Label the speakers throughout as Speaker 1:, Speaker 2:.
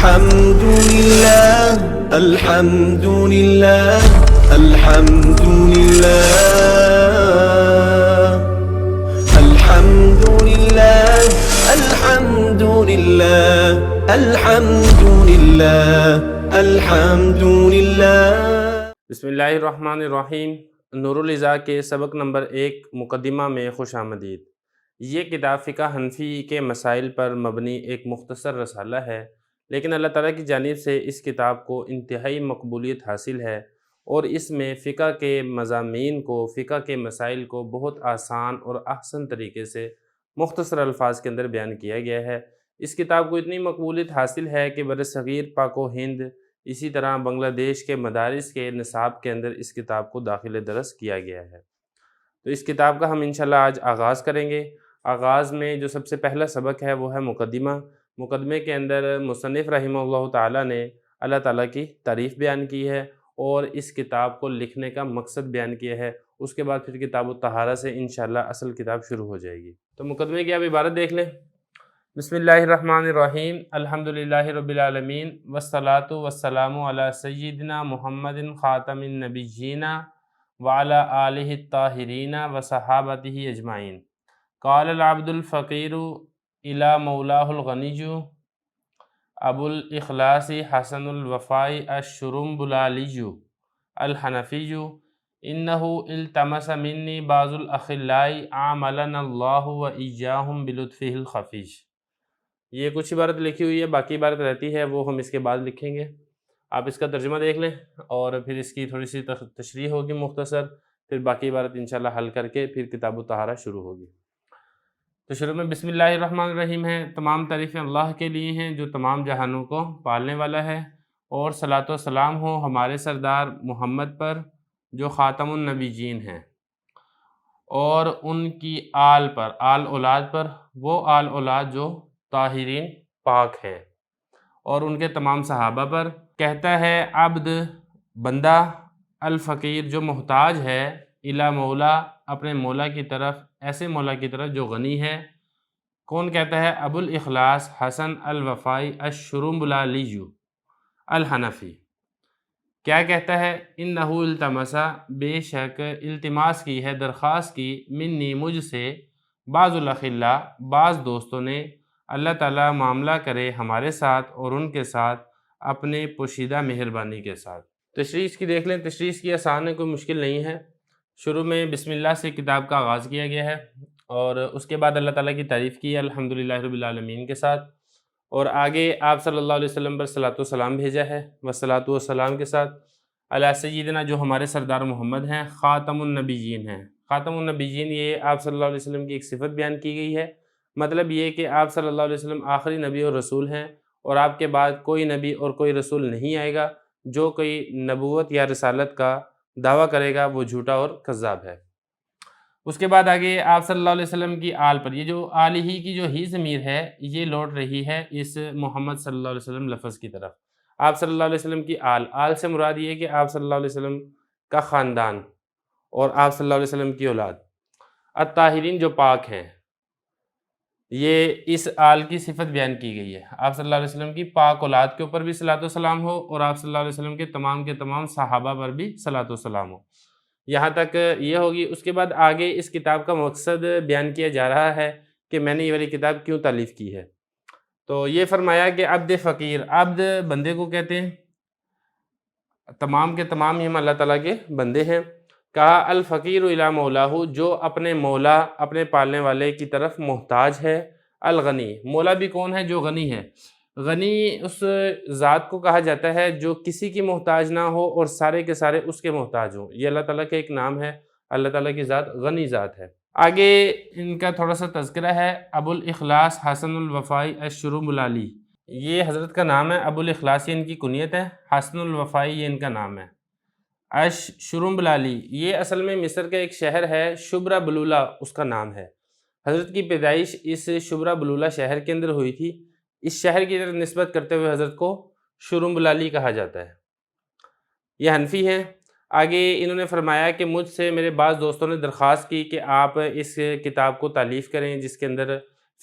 Speaker 1: الحمد لله الحمد لله الحمد لله الحمد لله الحمد لله الحمد لله الحمد لله۔
Speaker 2: بسم اللہ الرحمن الرحیم۔ نور العزا کے سبق نمبر 1 مقدمہ میں خوش آمدید۔ یہ کتاب فقہ حنفی کے مسائل پر مبنی ایک مختصر رسالہ ہے، لیکن اللہ تعالیٰ کی جانب سے اس کتاب کو انتہائی مقبولیت حاصل ہے اور اس میں فقہ کے مضامین کو، فقہ کے مسائل کو بہت آسان اور احسن طریقے سے مختصر الفاظ کے اندر بیان کیا گیا ہے۔ اس کتاب کو اتنی مقبولیت حاصل ہے کہ برصغیر پاک و ہند، اسی طرح بنگلہ دیش کے مدارس کے نصاب کے اندر اس کتاب کو داخل درس کیا گیا ہے۔ تو اس کتاب کا ہم انشاءاللہ آج آغاز کریں گے۔ آغاز میں جو سب سے پہلا سبق ہے وہ ہے مقدمہ۔ مقدمے کے اندر مصنف رحمہ اللہ تعالیٰ نے اللہ تعالیٰ کی تعریف بیان کی ہے اور اس کتاب کو لکھنے کا مقصد بیان کیا ہے۔ اس کے بعد پھر کتاب الطہارہ سے انشاءاللہ اصل کتاب شروع ہو جائے گی۔ تو مقدمے کی آپ عبارت دیکھ لیں۔ بسم اللہ الرحمن الرحیم، الحمدللہ رب العالمین، والصلاة والسلام علی سیدنا محمد خاتم النبیین وعلی آلہ الطاہرین وصحابتہ اجمعین۔ قال العبد الفقیر الی مولاه الغنی ابو الاخلاص حسن الوفاء الشرمبلالی الحنفی انہ التمس منی بعض الاخلاء عاملنا اللہ وإیاہم بلطفہ الخفیج۔ یہ کچھ عبارت لکھی ہوئی ہے، باقی عبارت رہتی ہے وہ ہم اس کے بعد لکھیں گے۔ آپ اس کا ترجمہ دیکھ لیں اور پھر اس کی تھوڑی سی تشریح ہوگی مختصر، پھر باقی عبارت انشاءاللہ حل کر کے پھر کتاب الطہارہ شروع ہوگی۔ تو شروع میں بسم اللہ الرحمن الرحیم ہے۔ تمام تعریفیں اللہ کے لیے ہیں جو تمام جہانوں کو پالنے والا ہے، اور صلاۃ و سلام ہو ہمارے سردار محمد پر جو خاتم النبیین ہیں، اور ان کی آل پر، آل اولاد پر، وہ آل اولاد جو طاہرین پاک ہیں، اور ان کے تمام صحابہ پر۔ کہتا ہے عبد بندہ، الفقیر جو محتاج ہے، الی مولا اپنے مولا کی طرف، ایسے مولا کی طرف جو غنی ہے۔ کون کہتا ہے؟ ابو الاخلاص حسن الوفائی الشرمبلالی الحنفی۔ کیا کہتا ہے؟ انہ التمسا بے شک التماس کی ہے، درخواست کی، منی مجھ سے، بعض الاخلاء بعض دوستوں نے، اللہ تعالیٰ معاملہ کرے ہمارے ساتھ اور ان کے ساتھ اپنے پوشیدہ مہربانی کے ساتھ۔ تشریح اس کی دیکھ لیں۔ تشریح اس کی آسان ہے، کوئی مشکل نہیں ہے۔ شروع میں بسم اللہ سے کتاب کا آغاز کیا گیا ہے، اور اس کے بعد اللہ تعالیٰ کی تعریف کی ہے الحمدللہ رب العالمین کے ساتھ، اور آگے آپ صلی اللہ علیہ وسلم پر صلاۃ و سلام بھیجا ہے، والصلاۃ والسلام کے ساتھ علی سیدنا جو ہمارے سردار محمد ہیں، خاتم النبیین ہیں۔ خاتم النبیین یہ آپ صلی اللہ علیہ وسلم کی ایک صفت بیان کی گئی ہے، مطلب یہ کہ آپ صلی اللہ علیہ وسلم آخری نبی اور رسول ہیں، اور آپ کے بعد کوئی نبی اور کوئی رسول نہیں آئے گا۔ جو کوئی نبوت یا رسالت کا دعویٰ کرے گا وہ جھوٹا اور کذاب ہے۔ اس کے بعد آگے آپ صلی اللہ علیہ وسلم کی آل پر، یہ جو آل ہی کی جو ہی ضمیر ہے یہ لوٹ رہی ہے اس محمد صلی اللہ علیہ وسلم لفظ کی طرف۔ آپ صلی اللہ علیہ وسلم کی آل سے مراد یہ ہے کہ آپ صلی اللہ علیہ وسلم کا خاندان اور آپ صلی اللہ علیہ وسلم کی اولاد، الطاہرین جو پاک ہیں، یہ اس آل کی صفت بیان کی گئی ہے۔ آپ صلی اللہ علیہ وسلم کی پاک اولاد کے اوپر بھی صلاۃ و سلام ہو، اور آپ صلی اللہ علیہ وسلم کے تمام صحابہ پر بھی صلاۃ و سلام ہو۔ یہاں تک یہ ہوگی۔ اس کے بعد آگے اس کتاب کا مقصد بیان کیا جا رہا ہے کہ میں نے یہ والی کتاب کیوں تالیف کی ہے۔ تو یہ فرمایا کہ عبد فقیر، عبد بندے کو کہتے ہیں، تمام کے تمام ہی ہم اللہ تعالیٰ کے بندے ہیں۔ کہا الفقیر الی مولاه جو اپنے مولا، اپنے پالنے والے کی طرف محتاج ہے۔ الغنی، مولا بھی کون ہے؟ جو غنی ہے۔ غنی اس ذات کو کہا جاتا ہے جو کسی کی محتاج نہ ہو اور سارے کے سارے اس کے محتاج ہوں۔ یہ اللہ تعالیٰ کا ایک نام ہے، اللہ تعالیٰ کی ذات غنی ذات ہے۔ آگے ان کا تھوڑا سا تذکرہ ہے۔ ابو الاخلاص حسن الوفائی الشرمبلالی، یہ حضرت کا نام ہے۔ ابو الاخلاص یہ ان کی کنیت ہے، حسن الوفائی یہ ان کا نام ہے۔ شرمبلالی یہ اصل میں مصر کا ایک شہر ہے، شبرا بلولا اس کا نام ہے۔ حضرت کی پیدائش اس شبرا بلولا شہر کے اندر ہوئی تھی۔ اس شہر کی طرف نسبت کرتے ہوئے حضرت کو شرمبلالی کہا جاتا ہے۔ یہ حنفی ہیں۔ آگے انہوں نے فرمایا کہ مجھ سے میرے بعض دوستوں نے درخواست کی کہ آپ اس کتاب کو تالیف کریں جس کے اندر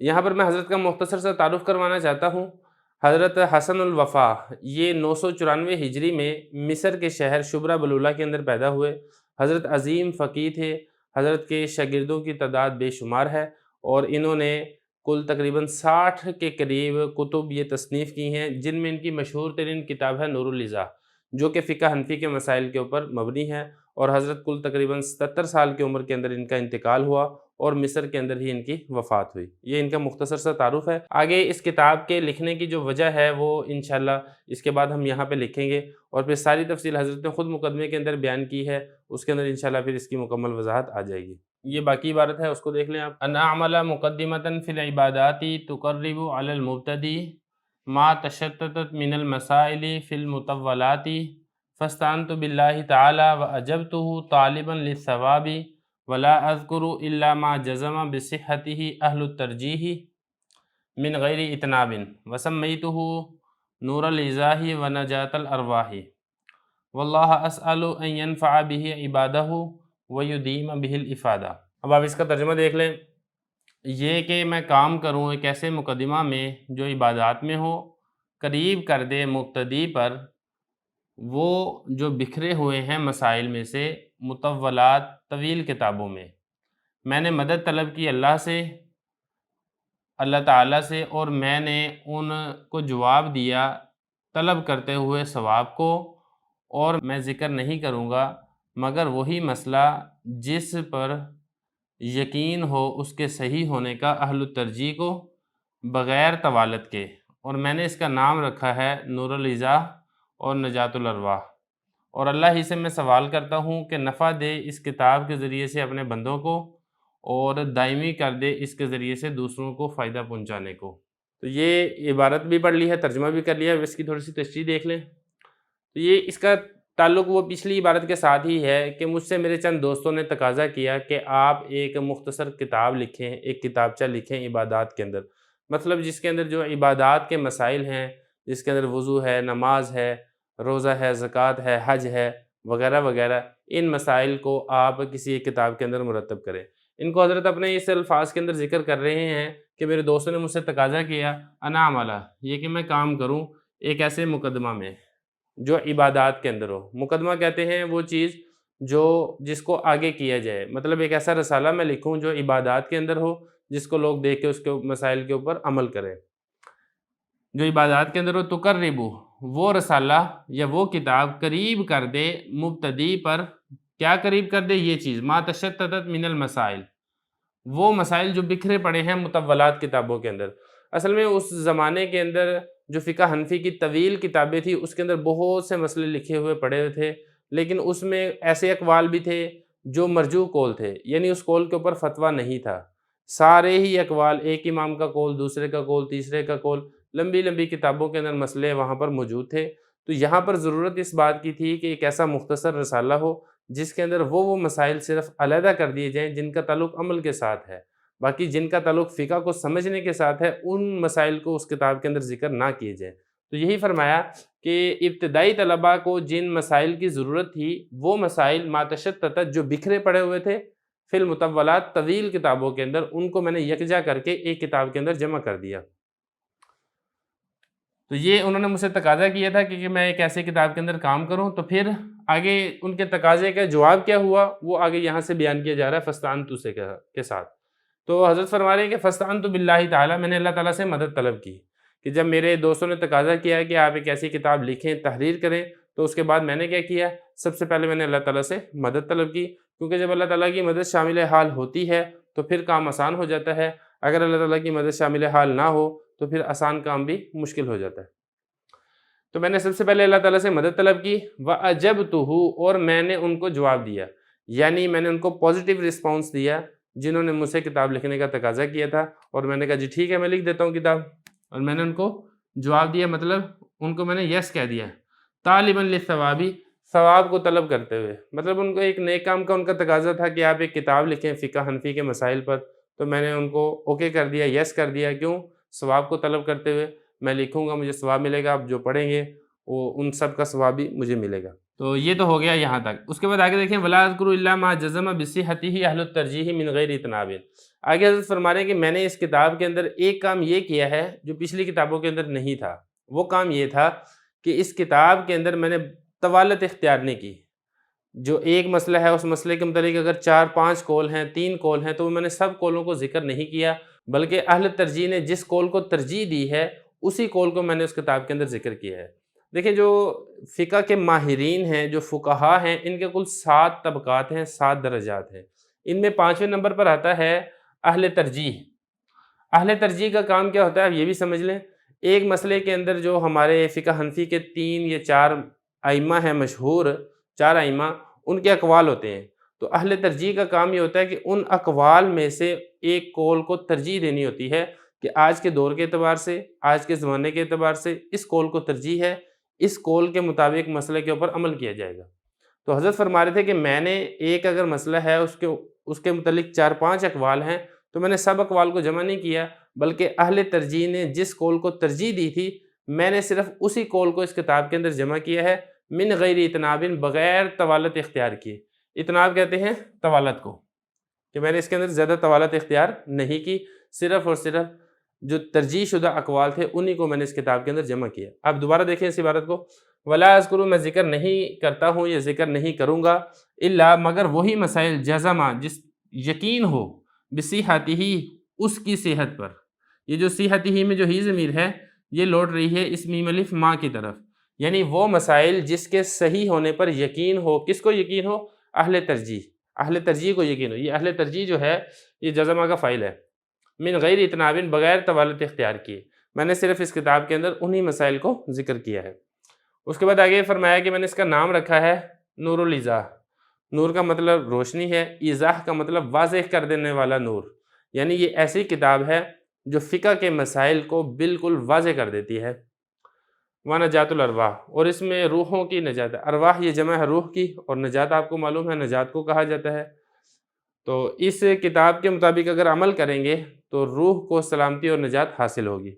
Speaker 2: یہاں پر میں حضرت کا مختصر سا تعارف کروانا چاہتا ہوں۔ حضرت حسن الوفا یہ 994 ہجری میں مصر کے شہر شبرا بلولہ کے اندر پیدا ہوئے۔ حضرت عظیم فقیہ تھے۔ حضرت کے شاگردوں کی تعداد بے شمار ہے اور انہوں نے کل تقریباً 60 کے قریب کتب یہ تصنیف کی ہیں، جن میں ان کی مشہور ترین کتاب ہے نور الاضاء، جو کہ فقہ حنفی کے مسائل کے اوپر مبنی ہے، اور حضرت کل تقریباً 77 سال کی عمر کے اندر ان کا انتقال ہوا اور مصر کے اندر ہی ان کی وفات ہوئی۔ یہ ان کا مختصر سا تعارف ہے۔ آگے اس کتاب کے لکھنے کی جو وجہ ہے وہ انشاءاللہ اس کے بعد ہم یہاں پہ لکھیں گے، اور پھر ساری تفصیل حضرت نے خود مقدمے کے اندر بیان کی ہے، اس کے اندر انشاءاللہ پھر اس کی مکمل وضاحت آ جائے گی۔ یہ باقی عبارت ہے، اس کو دیکھ لیں آپ۔ ان اعمل مقدمۃ فی العبادات تقرب علی المبتدی ما تشتتت من المسائل فی المطولات فاستعنت باللہ تعالی واجبته طالبا للثواب ولا اذکر الا ما جزم بصحته اہل الترجیح من غیر اتناب وسمیته نور الاضاء ونجاة الارواح واللہ اسأل ان ينفع به عبادہ ویدیم به الافادہ۔ اب آپ اس کا ترجمہ دیکھ لیں۔ یہ کہ میں کام کروں ایک ایسے مقدمہ میں جو عبادات میں ہو، قریب کر دے مبتدی پر وہ جو بکھرے ہوئے ہیں مسائل میں سے مطولات طویل کتابوں میں۔ میں نے مدد طلب کی اللہ سے، اللہ تعالیٰ سے، اور میں نے ان کو جواب دیا طلب کرتے ہوئے ثواب کو، اور میں ذکر نہیں کروں گا مگر وہی مسئلہ جس پر یقین ہو اس کے صحیح ہونے کا اہل الترجیح کو بغیر طوالت کے، اور میں نے اس کا نام رکھا ہے نور الاضاء اور نجات الارواح، اور اللہ ہی سے میں سوال کرتا ہوں کہ نفع دے اس کتاب کے ذریعے سے اپنے بندوں کو، اور دائمی کر دے اس کے ذریعے سے دوسروں کو فائدہ پہنچانے کو۔ تو یہ عبارت بھی پڑھ لی ہے، ترجمہ بھی کر لیا، اب اس کی تھوڑی سی تشریح دیکھ لیں۔ تو یہ اس کا تعلق وہ پچھلی عبارت کے ساتھ ہی ہے کہ مجھ سے میرے چند دوستوں نے تقاضا کیا کہ آپ ایک مختصر کتاب لکھیں، ایک کتابچہ لکھیں عبادات کے اندر، مطلب جس کے اندر جو عبادات کے مسائل ہیں، جس کے اندر وضو ہے، نماز ہے، روزہ ہے، زکوٰۃ ہے، حج ہے، وغیرہ وغیرہ، ان مسائل کو آپ کسی ایک کتاب کے اندر مرتب کریں۔ ان کو حضرت اپنے اس الفاظ کے اندر ذکر کر رہے ہیں کہ میرے دوستوں نے مجھ سے تقاضا کیا انا عملہ، یہ کہ میں کام کروں ایک ایسے مقدمہ میں جو عبادات کے اندر ہو۔ مقدمہ کہتے ہیں وہ چیز جس کو آگے کیا جائے، مطلب ایک ایسا رسالہ میں لکھوں جو عبادات کے اندر ہو، جس کو لوگ دیکھ کے اس کے مسائل کے اوپر عمل کریں، جو عبادات کے اندر ہو۔ تقربو، وہ رسالہ یا وہ کتاب قریب کر دے مبتدی پر، کیا قریب کر دے؟ یہ چیز ما تشتتت من المسائل، وہ مسائل جو بکھرے پڑے ہیں مطولات کتابوں کے اندر۔ اصل میں اس زمانے کے اندر جو فقہ حنفی کی طویل کتابیں تھیں اس کے اندر بہت سے مسئلے لکھے ہوئے پڑے ہوئے تھے، لیکن اس میں ایسے اقوال بھی تھے جو مرجوح قول تھے، یعنی اس قول کے اوپر فتویٰ نہیں تھا۔ سارے ہی اقوال، ایک امام کا قول، دوسرے کا قول، تیسرے کا قول، لمبی لمبی کتابوں کے اندر مسئلے وہاں پر موجود تھے۔ تو یہاں پر ضرورت اس بات کی تھی کہ ایک ایسا مختصر رسالہ ہو جس کے اندر وہ مسائل صرف علیحدہ کر دیے جائیں جن کا تعلق عمل کے ساتھ ہے، باقی جن کا تعلق فقہ کو سمجھنے کے ساتھ ہے ان مسائل کو اس کتاب کے اندر ذکر نہ کیے جائیں۔ تو یہی فرمایا کہ ابتدائی طلباء کو جن مسائل کی ضرورت تھی وہ مسائل ما تشتتت جو بکھرے پڑے ہوئے تھے فی المطولات طویل کتابوں کے اندر، ان کو میں نے یکجا کر کے ایک کتاب کے اندر جمع کر دیا۔ تو یہ انہوں نے مجھ سے تقاضا کیا تھا کہ میں ایک ایسے کتاب کے اندر کام کروں، تو پھر آگے ان کے تقاضے کا جواب کیا ہوا وہ آگے یہاں سے بیان کیا جا رہا ہے فاستعنت سے کے ساتھ۔ تو حضرت فرما رہے ہیں کہ فاستعنت باللہ تعالیٰ، میں نے اللہ تعالیٰ سے مدد طلب کی کہ جب میرے دوستوں نے تقاضا کیا کہ آپ ایک ایسی کتاب لکھیں، تحریر کریں، تو اس کے بعد میں نے کیا کیا؟ سب سے پہلے میں نے اللہ تعالیٰ سے مدد طلب کی، کیونکہ جب اللہ تعالیٰ کی مدد شامل حال ہوتی ہے تو پھر کام آسان ہو جاتا ہے، اگر اللہ تعالیٰ کی مدد شامل حال نہ ہو تو پھر آسان کام بھی مشکل ہو جاتا ہے۔ تو میں نے سب سے پہلے اللہ تعالیٰ سے مدد طلب کی، وَأَجَبْتُهُ، اور میں نے ان کو جواب دیا، یعنی میں نے ان کو پازیٹیو رسپانس دیا جنہوں نے مجھ سے کتاب لکھنے کا تقاضا کیا تھا، اور میں نے کہا جی ٹھیک ہے میں لکھ دیتا ہوں کتاب، اور میں نے ان کو جواب دیا، مطلب ان کو میں نے یس کہہ دیا، طالباً للثواب، ثواب کو طلب کرتے ہوئے، مطلب ان کو ایک نیک کام کا ان کا تقاضا تھا کہ آپ ایک کتاب لکھیں فقہ حنفی کے مسائل پر، تو میں نے ان کو اوکے کر دیا، یس کر دیا، کیوں؟ ثواب کو طلب کرتے ہوئے، میں لکھوں گا مجھے ثواب ملے گا، آپ جو پڑھیں گے وہ ان سب کا ثواب بھی مجھے ملے گا۔ تو یہ تو ہو گیا یہاں تک۔ اس کے بعد آگے دیکھیں وَلَا أَذْكُرُ إِلَّا مَا جَزَمَ بِصِحَّتِهِ أَهْلُ التَّرْجِيحِ مِنْ غَيْرِ اِطْنَابٍ۔ آگے حضرت فرما رہے ہیں کہ میں نے اس کتاب کے اندر ایک کام یہ کیا ہے جو پچھلی کتابوں کے اندر نہیں تھا۔ وہ کام یہ تھا کہ اس کتاب کے اندر میں نے طوالت اختیار نہیں کی۔ جو ایک مسئلہ ہے اس مسئلے کے متعلق اگر 4-5 قول ہیں، 3 قول ہیں، تو میں نے سب قولوں کو ذکر نہیں کیا، بلکہ اہل ترجیح نے جس قول کو ترجیح دی ہے اسی قول کو میں نے اس کتاب کے اندر ذکر کیا ہے۔ دیکھیں جو فقہ کے ماہرین ہیں، جو فقہا ہیں، ان کے کل 7 طبقات ہیں، 7 درجات ہیں۔ ان میں 5ویں نمبر پر آتا ہے اہل ترجیح۔ اہل ترجیح کا کام کیا ہوتا ہے آپ یہ بھی سمجھ لیں۔ ایک مسئلے کے اندر جو ہمارے فقہ حنفی کے 3 یا 4 ائمہ ہیں مشہور، 4 ائمہ، ان کے اقوال ہوتے ہیں۔ تو اہل ترجیح کا کام یہ ہوتا ہے کہ ان اقوال میں سے ایک قول کو ترجیح دینی ہوتی ہے کہ آج کے دور کے اعتبار سے، آج کے زمانے کے اعتبار سے اس قول کو ترجیح ہے، اس قول کے مطابق مسئلے کے اوپر عمل کیا جائے گا۔ تو حضرت فرما رہے تھے کہ میں نے ایک اگر مسئلہ ہے اس کے متعلق 4-5 اقوال ہیں تو میں نے سب اقوال کو جمع نہیں کیا، بلکہ اہل ترجیح نے جس قول کو ترجیح دی تھی میں نے صرف اسی قول کو اس کتاب کے اندر جمع کیا ہے، من غیر اطناب، بغیر طوالت اختیار کیے۔ اطناب کہتے ہیں طوالت کو، کہ میں نے اس کے اندر زیادہ طوالت اختیار نہیں کی، صرف اور صرف جو ترجیح شدہ اقوال تھے انہی کو میں نے اس کتاب کے اندر جمع کیا۔ اب دوبارہ دیکھیں اس عبارت کو، وَلَا أَذْكُرُ، میں ذکر نہیں کرتا ہوں یا ذکر نہیں کروں گا، الا مگر وہی مسائل جزمہ جس یقین ہو، بِصِحَّتِهِ، اس کی صحت پر۔ یہ جو صحتہ میں جو ہی ضمیر ہے یہ لوٹ رہی ہے اس میم الف ما کی طرف، یعنی وہ مسائل جس کے صحیح ہونے پر یقین ہو۔ کس کو یقین ہو؟ اہل ترجیح، اہل ترجیح کو یقین ہو۔ یہ اہل ترجیح جو ہے یہ جزمہ کا فاعل ہے، من غیر اطناب، بغیر طوالت اختیار کیے۔ میں نے صرف اس کتاب کے اندر انہی مسائل کو ذکر کیا ہے۔ اس کے بعد آگے فرمایا کہ میں نے اس کا نام رکھا ہے نور الایضاح۔ نور کا مطلب روشنی ہے، ایضاح کا مطلب واضح کر دینے والا نور، یعنی یہ ایسی کتاب ہے جو فقہ کے مسائل کو بالکل واضح کر دیتی ہے۔ وَنَجَاتُ الْأَرْوَاحِ، اور اس میں روحوں کی نجات ہے۔ ارواح یہ جمع ہے روح کی، اور نجات آپ کو معلوم ہے نجات کو کہا جاتا ہے۔ تو اس کتاب کے مطابق اگر عمل کریں گے تو روح کو سلامتی اور نجات حاصل ہوگی۔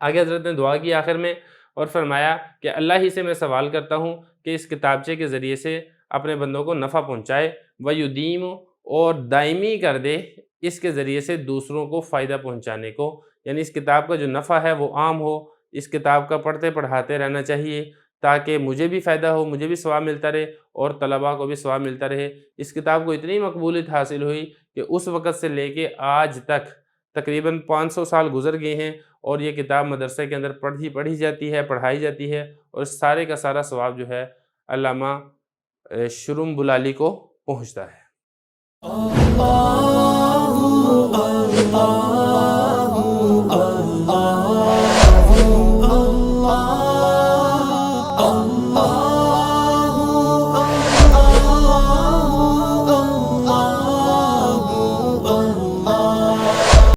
Speaker 2: آگے حضرت نے دعا کی آخر میں اور فرمایا کہ اللہ ہی سے میں سوال کرتا ہوں کہ اس کتابچے کے ذریعے سے اپنے بندوں کو نفع پہنچائے، وَيُدِيمُ، اور دائمی کر دے اس کے ذریعے سے دوسروں کو فائدہ پہنچانے کو، یعنی اس کتاب کا جو نفع ہے وہ عام ہو، اس کتاب کا پڑھتے پڑھاتے رہنا چاہیے تاکہ مجھے بھی فائدہ ہو، مجھے بھی ثواب ملتا رہے اور طلباء کو بھی ثواب ملتا رہے۔ اس کتاب کو اتنی مقبولیت حاصل ہوئی کہ اس وقت سے لے کے آج تک تقریباً 500 سال گزر گئے ہیں، اور یہ کتاب مدرسے کے اندر پڑھی جاتی ہے، پڑھائی جاتی ہے، اور سارے کا سارا ثواب جو ہے علامہ شرم بلالی کو پہنچتا ہے۔